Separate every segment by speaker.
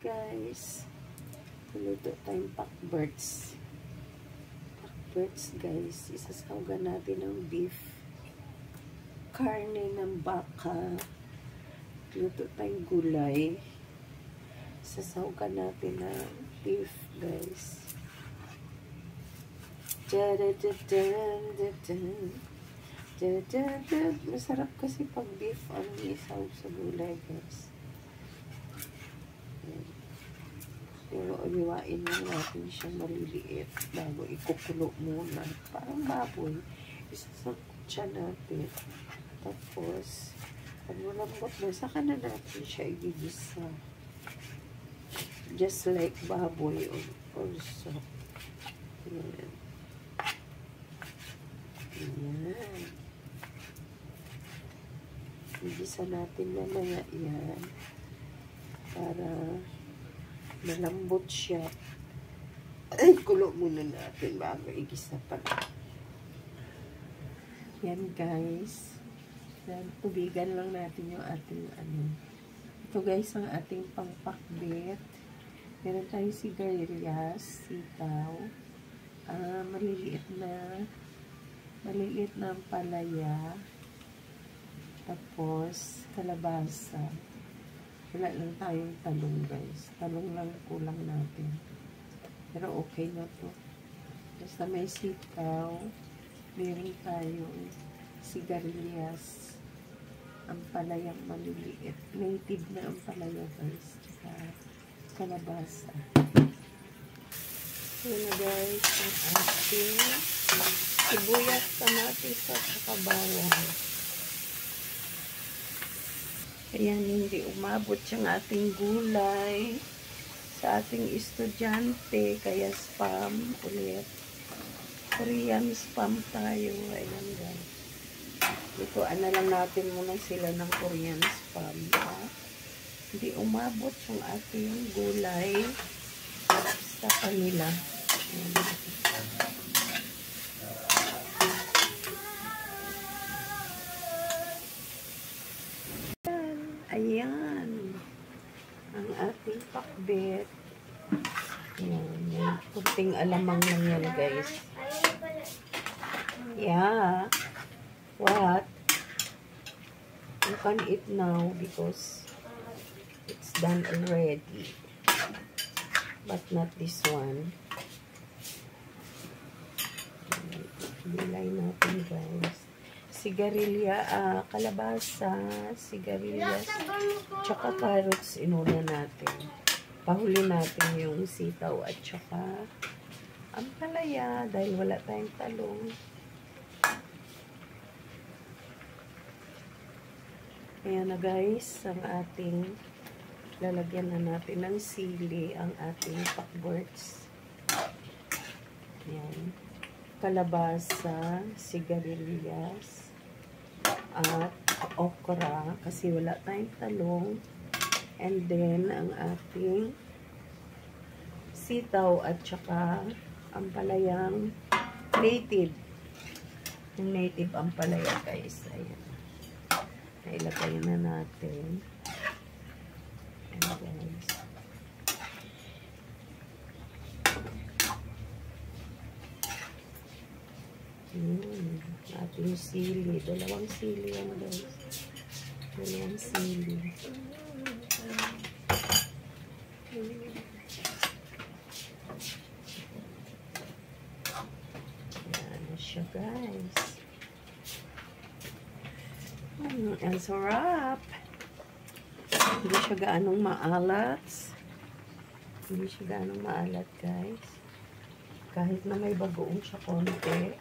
Speaker 1: guys. Luto tayong pakberts. Pakberts guys. Isasawgan natin ng beef. Karne ng baka. Luto tayong gulay. Isasawgan natin ng beef guys. Masarap kasi pag beef ang isaw sa gulay guys. Pero iwain lang natin siya maliliit bago ikukulo muna. Parang baboy. Isasangkot siya natin. Tapos, pag malambot na, saka na natin siya igigisa. Just like baboy also. Ayan. Ayan. Igisa natin mamaya yan. Para malambot siya. Ay, kulo muna natin bago igisa pa. Yan guys. Yan, tubigan lang natin yung ating Ito guys, ang ating pangpakbet. Meron tayong sigarilyas, sitaw, maliliit na palaya, tapos kalabasa. Wala lang tayong talong guys. Talong lang kulang natin. Pero okay na to. Basta may sitaw. Meron tayong sigarilyas. Ang palayang maliliit. Native na ang palaya guys. Tsaka kalabasa. Yun na guys. Ang ating sibuyas, kamatis at saka bawang. Ayan, hindi umabot yung ating gulay sa ating estudyante. Kaya spam ulit. Korean spam tayo. Ayan guys. Lutuan na lang natin muna sila ng Korean spam. Hindi umabot yung ating gulay sa kanila. Ayan. Ayan. Ang ating pakbet. Ayan. Kunting alamang lang yan, guys. Yeah. What? You can eat now because it's done already. But not this one. Bilay natin, guys. Sigarilya, kalabasa, sigarilyas, tsaka carrots, inuna natin. Pahuli natin yung sitaw at tsaka ang palaya dahil wala tayong talong. Ayan na guys, ang ating lalagyan na natin ng sili, ang ating pakberts. Ayan. Kalabasa, sigarilyas, at okra kasi wala tayong talong, and then ang ating sitaw at saka ang palayang native. Yung native ang palaya guys. Ayan. Nailagay na natin. And guys. Ating sili. Dalawang sili yan guys. Dalawang sili. Yan na siya guys. Ang sarap. Hindi siya gaanong maalat. Hindi siya gaanong maalat guys. Kahit na may bagoong siya konti.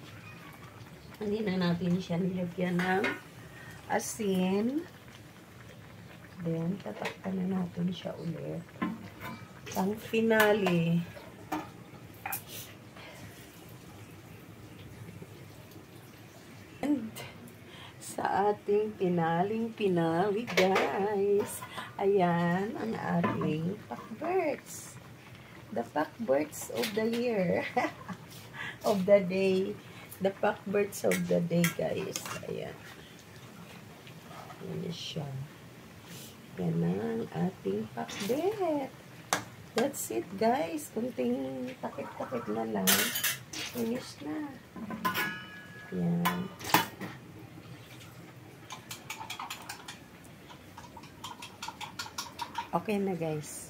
Speaker 1: Hindi na natin siya nilagyan ng asin. Then, tatakpan na natin siya ulit. Ang finale. And, sa ating pinali guys. Ayan, ang ating pakberts. The pakberts of the year. Of the day. The pakberts of the day, guys. Ayan. Ayan siya. Yan ang ating pakbet. That's it, guys. Kunting takip-takip na lang. Finish na. Yan. Okay na, guys.